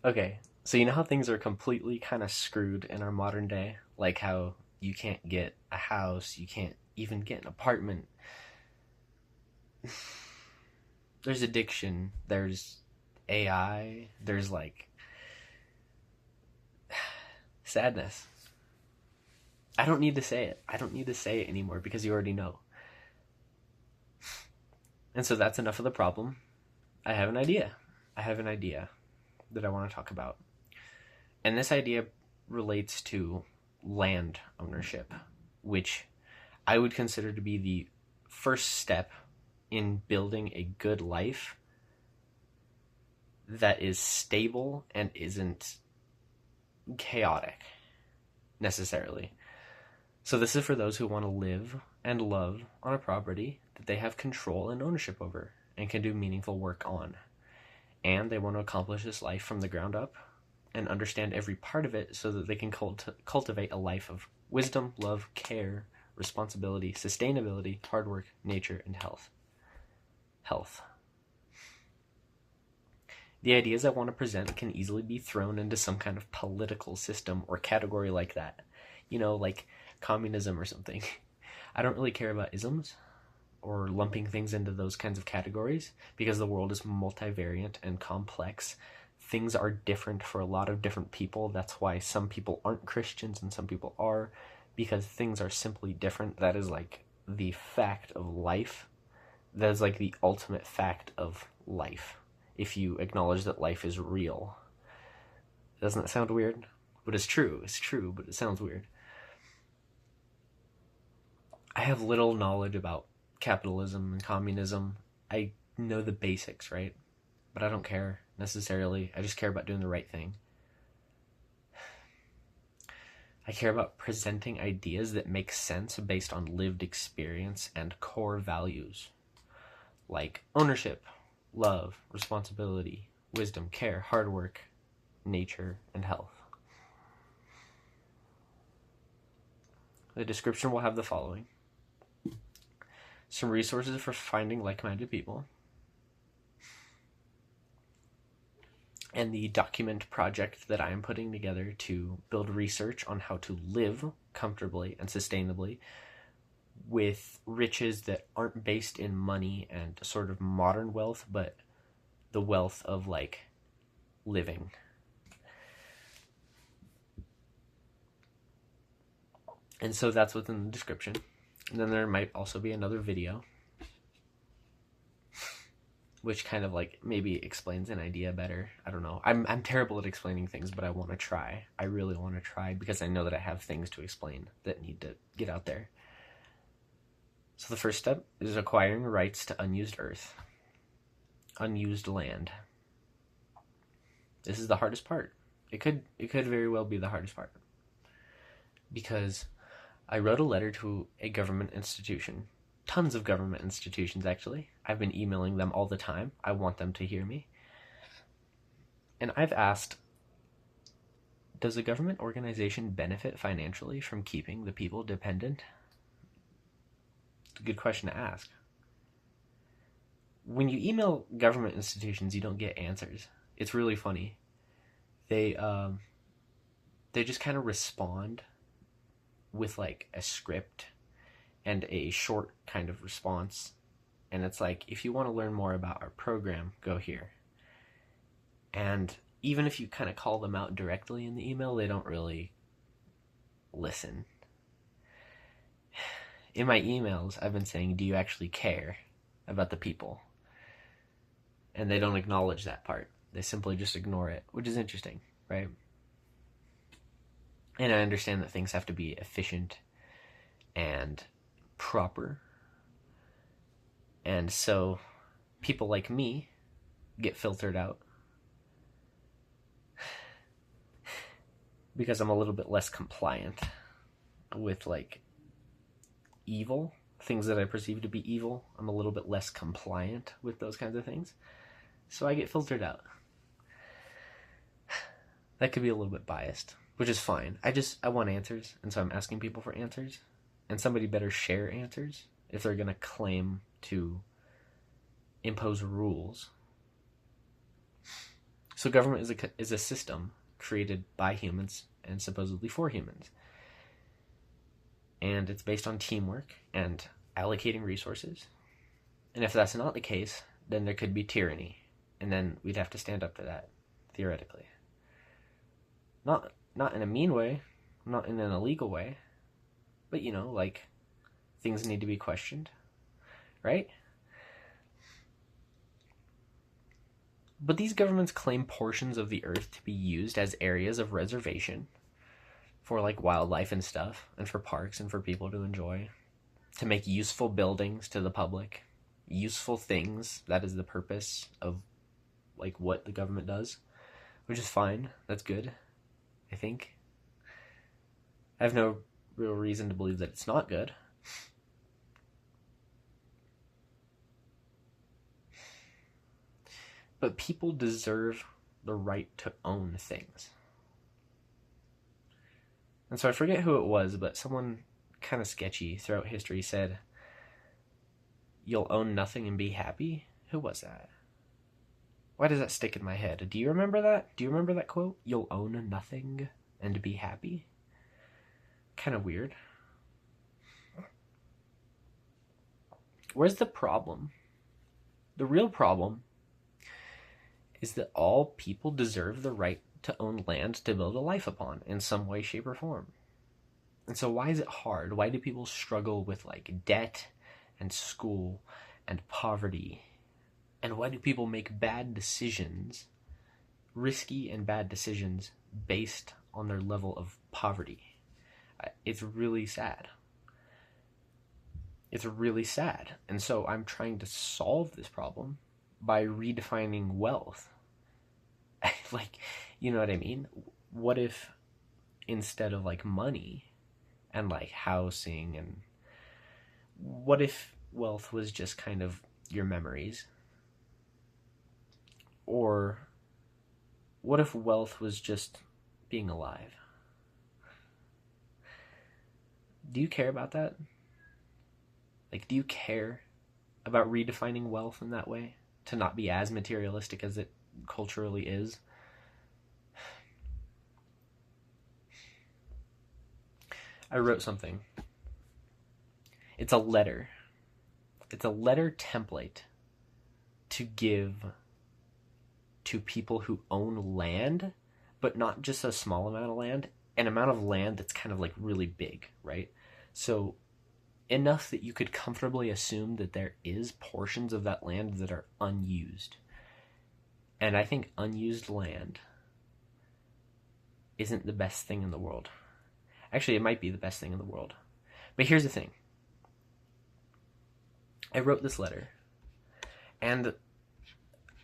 Okay, so you know how things are completely kind of screwed in our modern day? Like how you can't get a house, you can't even get an apartment. There's addiction, there's AI, there's like sadness. I don't need to say it. I don't need to say it anymore because you already know. And so that's enough of the problem. I have an idea. I have an idea that I want to talk about. And this idea relates to land ownership, which I would consider to be the first step in building a good life that is stable and isn't chaotic necessarily. So, this is for those who want to live and love on a property that they have control and ownership over and can do meaningful work on. And they want to accomplish this life from the ground up and understand every part of it so that they can cultivate a life of wisdom, love, care, responsibility, sustainability, hard work, nature, and health. Health. The ideas I want to present can easily be thrown into some kind of political system or category like that. You know, like communism or something. I don't really care about isms or lumping things into those kinds of categories because the world is multivariant and complex. Things are different for a lot of different people. That's why some people aren't Christians and some people are, because things are simply different. That is like the fact of life. That is like the ultimate fact of life. If you acknowledge that life is real. Doesn't that sound weird? But it's true. It's true, but it sounds weird. I have little knowledge about capitalism and communism. I know the basics, right? But I don't care necessarily. I just care about doing the right thing. I care about presenting ideas that make sense based on lived experience and core values like ownership, love, responsibility, wisdom, care, hard work, nature, and health. The description will have the following: some resources for finding like-minded people, and the document project that I am putting together to build research on how to live comfortably and sustainably with riches that aren't based in money and sort of modern wealth, but the wealth of like living. And so that's within the description. And then there might also be another video which kind of like maybe explains an idea better. I don't know. I'm terrible at explaining things, but I want to try. I really want to try because I know that I have things to explain that need to get out there. So the first step is acquiring rights to unused earth, unused land. This is the hardest part. It could very well be the hardest part because I wrote a letter to a government institution. Tons of government institutions, actually. I've been emailing them all the time. I want them to hear me. And I've asked, does a government organization benefit financially from keeping the people dependent? It's a good question to ask. When you email government institutions, you don't get answers. It's really funny. They just kind of respond with like a script and a short kind of response. And it's like, if you want to learn more about our program, go here. And even if you kind of call them out directly in the email, they don't really listen. In my emails, I've been saying, do you actually care about the people? And they don't acknowledge that part. They simply just ignore it, which is interesting, right? And I understand that things have to be efficient and proper. And so people like me get filtered out because I'm a little bit less compliant with like evil, things that I perceive to be evil. I'm a little bit less compliant with those kinds of things. So I get filtered out. That could be a little bit biased, which is fine. I want answers, and so I'm asking people for answers. And somebody better share answers if they're going to claim to impose rules. So government is a system created by humans and supposedly for humans. And it's based on teamwork and allocating resources. And if that's not the case, then there could be tyranny. And then we'd have to stand up to that, theoretically. Not in a mean way, not in an illegal way, but like things need to be questioned, right? But these governments claim portions of the earth to be used as areas of reservation for like wildlife and stuff, and for parks and for people to enjoy, to make useful buildings to the public, useful things. That is the purpose of like what the government does, which is fine. That's good, I think. I have no real reason to believe that it's not good. But people deserve the right to own things. And so I forget who it was, but someone kind of sketchy throughout history said, "You'll own nothing and be happy." Who was that? Why does that stick in my head? Do you remember that? Do you remember that quote? "You'll own nothing and be happy." Kind of weird. Where's the problem? The real problem is that all people deserve the right to own land to build a life upon in some way, shape, or form. And so why is it hard? Why do people struggle with like debt and school and poverty? And why do people make bad decisions, risky and bad decisions, based on their level of poverty? It's really sad. It's really sad. And so I'm trying to solve this problem by redefining wealth. Like, you know what I mean? What if instead of like money and like housing, and what if wealth was just kind of your memories? Or what if wealth was just being alive? Do you care about that? Like, do you care about redefining wealth in that way? To not be as materialistic as it culturally is? I wrote something. It's a letter. It's a letter template to give to people who own land, but not just a small amount of land, an amount of land that's kind of like really big, right? So enough that you could comfortably assume that there is portions of that land that are unused. And I think unused land isn't the best thing in the world. Actually, it might be the best thing in the world. But here's the thing. I wrote this letter, and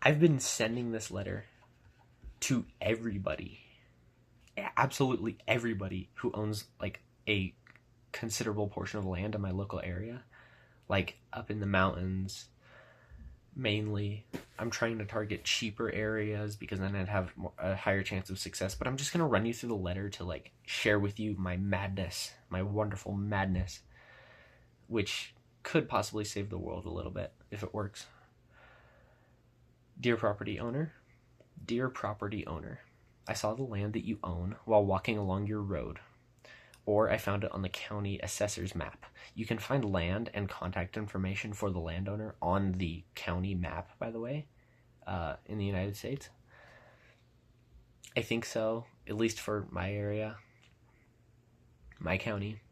I've been sending this letter to everybody. Absolutely everybody who owns like a considerable portion of land in my local area, like up in the mountains mainly. I'm trying to target cheaper areas because then I'd have a higher chance of success. But I'm just going to run you through the letter to like share with you my madness, my wonderful madness, which could possibly save the world a little bit if it works. Dear property owner, I saw the land that you own while walking along your road, or I found it on the county assessor's map. You can find land and contact information for the landowner on the county map, by the way, in the United States. I think so, at least for my area, my county.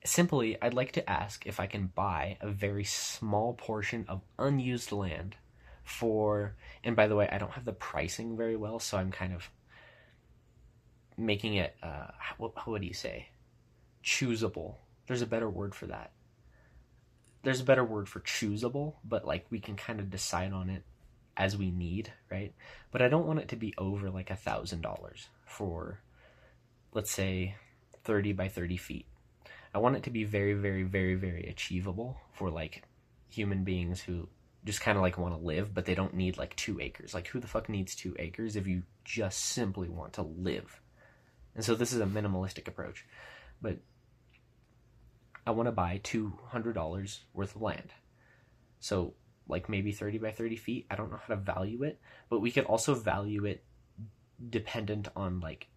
Simply, I'd like to ask if I can buy a very small portion of unused land for, and by the way, I don't have the pricing very well, so I'm kind of making it, what do you say? Choosable. There's a better word for that. There's a better word for choosable, but like we can kind of decide on it as we need, right? But I don't want it to be over like $1,000 for, let's say, 30 by 30 feet. I want it to be very, very, very, very achievable for like human beings who just kind of like want to live, but they don't need like 2 acres. Like, who the fuck needs 2 acres if you just simply want to live? And so this is a minimalistic approach. But I want to buy $200 worth of land. So like maybe 30 by 30 feet. I don't know how to value it, but we could also value it dependent on like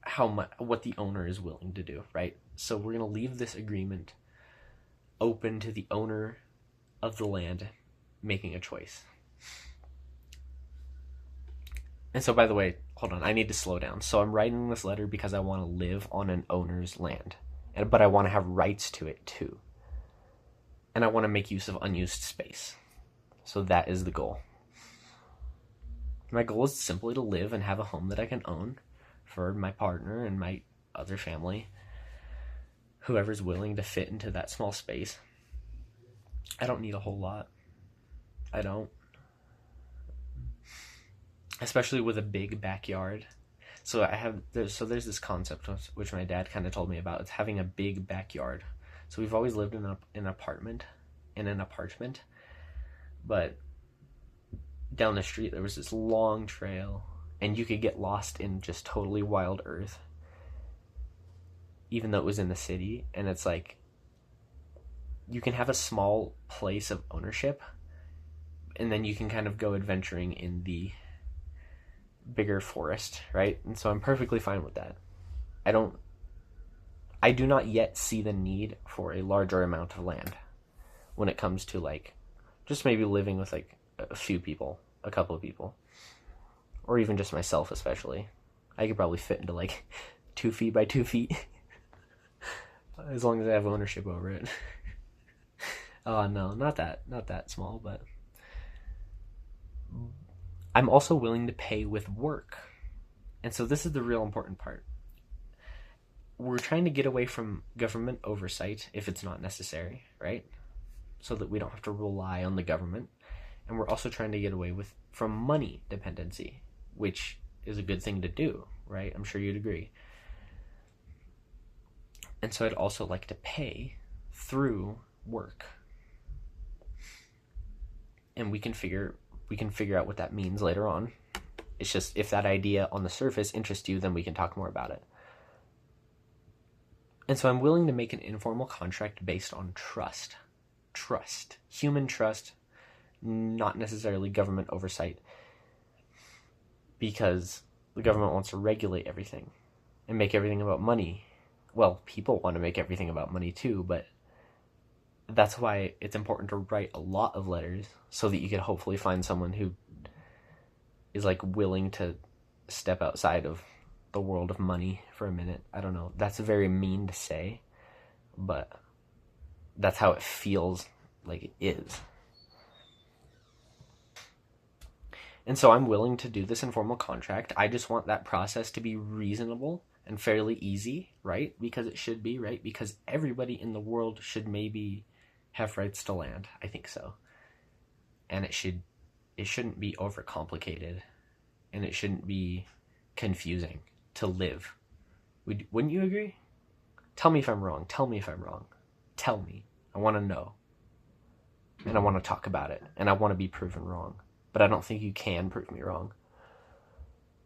how much, what the owner is willing to do, right? So we're going to leave this agreement open to the owner of the land making a choice. And so, by the way, hold on, I need to slow down. So I'm writing this letter because I want to live on an owner's land, but I want to have rights to it too. And I want to make use of unused space. So that is the goal. My goal is simply to live and have a home that I can own for my partner and my other family, whoever's willing to fit into that small space. I don't need a whole lot. I don't. Especially with a big backyard. So there's this concept which my dad kind of told me about. It's having a big backyard. So we've always lived in an apartment, but down the street there was this long trail, and you could get lost in just totally wild earth, even though it was in the city. And it's like, you can have a small place of ownership, and then you can kind of go adventuring in the bigger forest, right? And so I'm perfectly fine with that. I do not yet see the need for a larger amount of land when it comes to like just maybe living with like a few people, a couple of people, or even just myself especially. I could probably fit into like 2 feet by 2 feet as long as I have ownership over it. Oh no, not that small, but I'm also willing to pay with work. And so this is the real important part. We're trying to get away from government oversight if it's not necessary, right? So that we don't have to rely on the government. And we're also trying to get away from money dependency, which is a good thing to do, right? I'm sure you'd agree. And so I'd also like to pay through work. And we can figure out what that means later on. It's just, if that idea on the surface interests you, then we can talk more about it. And so I'm willing to make an informal contract based on trust. Trust. Human trust, not necessarily government oversight. Because the government wants to regulate everything and make everything about money. Well, people want to make everything about money too, but that's why it's important to write a lot of letters, so that you can hopefully find someone who is like willing to step outside of the world of money for a minute. I don't know. That's very mean to say, but that's how it feels like it is. And so I'm willing to do this informal contract. I just want that process to be reasonable and fairly easy, right? Because it should be, right? Because everybody in the world should maybe have rights to land. I think so. And it shouldn't be overcomplicated, and it shouldn't be confusing to live. Wouldn't you agree? Tell me if I'm wrong. Tell me. I want to know. And I want to talk about it. And I want to be proven wrong. But I don't think you can prove me wrong.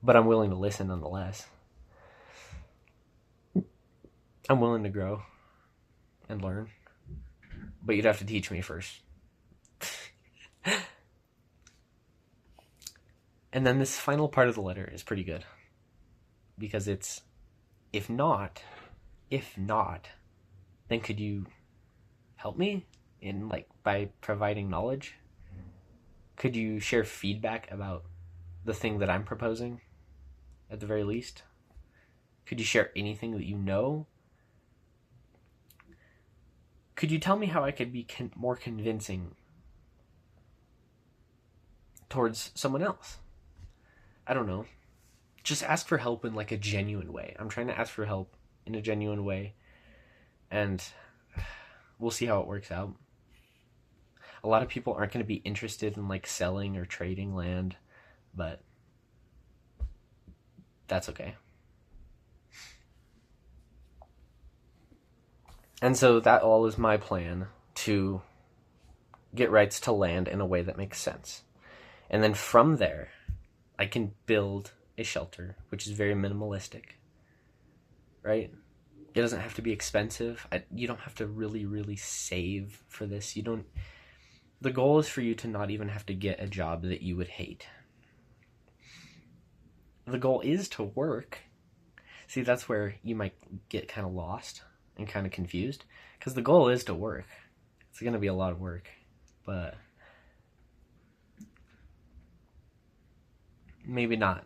But I'm willing to listen nonetheless. I'm willing to grow and learn. But you'd have to teach me first. And then this final part of the letter is pretty good. Because it's, if not, then could you help me in by providing knowledge? Could you share feedback about the thing that I'm proposing, at the very least? Could you share anything that you know? Could you tell me how I could be more convincing towards someone else? I don't know. Just ask for help in a genuine way. I'm trying to ask for help in a genuine way, and we'll see how it works out. A lot of people aren't going to be interested in selling or trading land, but that's okay. And so that all is my plan, to get rights to land in a way that makes sense. And then from there, I can build a shelter, which is very minimalistic, right? It doesn't have to be expensive. You don't have to really, really save for this. The goal is for you to not even have to get a job that you would hate. The goal is to work. See, that's where you might get kind of lost and kind of confused, because the goal is to work. It's going to be a lot of work, but maybe not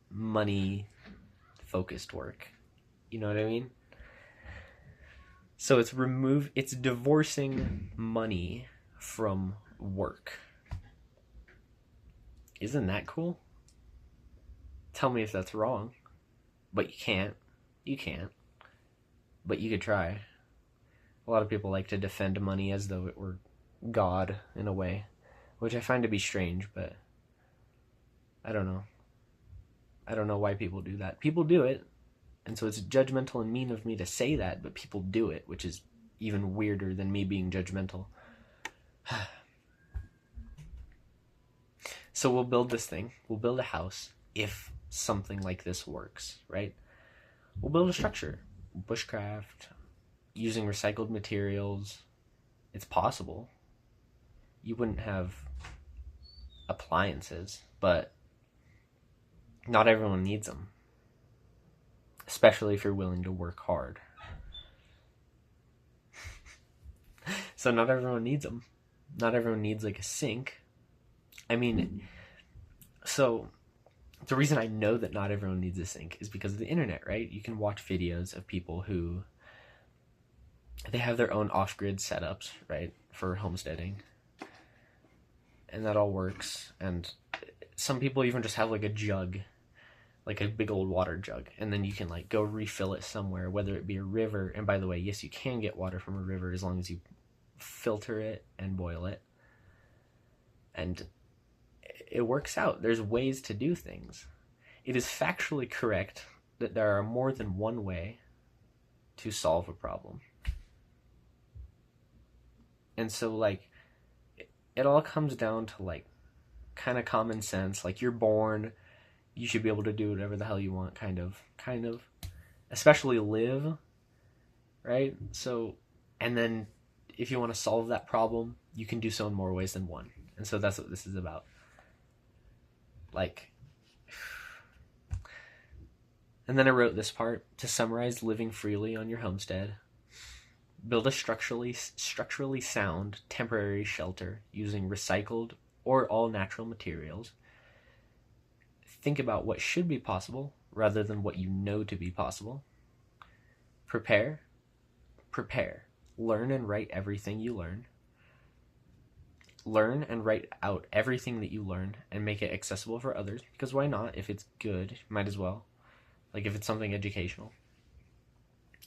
money focused work. You know what I mean? So it's divorcing money from work. Isn't that cool? Tell me if that's wrong. But you can't. You can't. But you could try. A lot of people like to defend money as though it were God in a way, which I find to be strange, but I don't know. I don't know why people do that. People do it, and so it's judgmental and mean of me to say that, but people do it, which is even weirder than me being judgmental. So we'll build this thing. We'll build a house if something like this works, right? We'll build a structure. Bushcraft, using recycled materials. It's possible. You wouldn't have appliances, but not everyone needs them. Especially if you're willing to work hard. So not everyone needs them. Not everyone needs like a sink. I mean, so the reason I know that not everyone needs a sink is because of the internet, right? You can watch videos of people who they have their own off-grid setups, right, for homesteading. And that all works. And some people even just have like a jug, like a big old water jug, and then you can like go refill it somewhere, whether it be a river. And by the way, yes, you can get water from a river as long as you filter it and boil it. And it works out. There's ways to do things. It is factually correct that there are more than one way to solve a problem. And so like it all comes down to like kind of common sense. Like you're born, you should be able to do whatever the hell you want, kind of, especially live, right? So, and then if you want to solve that problem, you can do so in more ways than one. And so that's what this is about. Like, and then I wrote this part to summarize living freely on your homestead. Build a structurally sound temporary shelter using recycled or all natural materials. Think about what should be possible rather than what you know to be possible. Prepare. Learn and write everything you learn. Learn and write out everything that you learn and make it accessible for others, because why not? If it's good, might as well. Like if it's something educational.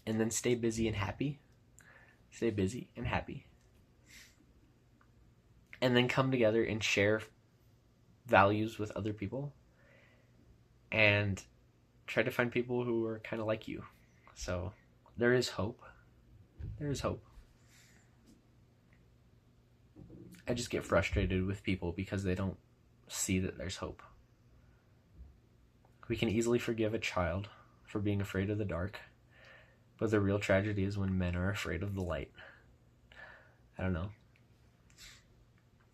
And then stay busy and happy. Stay busy and happy. And then come together and share values with other people. And try to find people who are kind of like you. So there is hope. There is hope. I just get frustrated with people because they don't see that there's hope. We can easily forgive a child for being afraid of the dark, but the real tragedy is when men are afraid of the light. I don't know.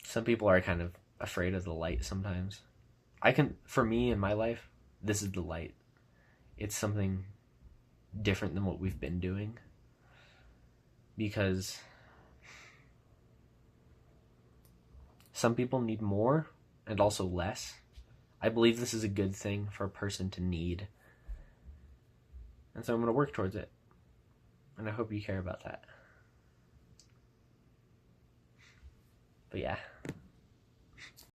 Some people are kind of afraid of the light sometimes. For me in my life, this is the light. It's something different than what we've been doing. Because some people need more and also less. I believe this is a good thing for a person to need. And so I'm going to work towards it. And I hope you care about that. But yeah.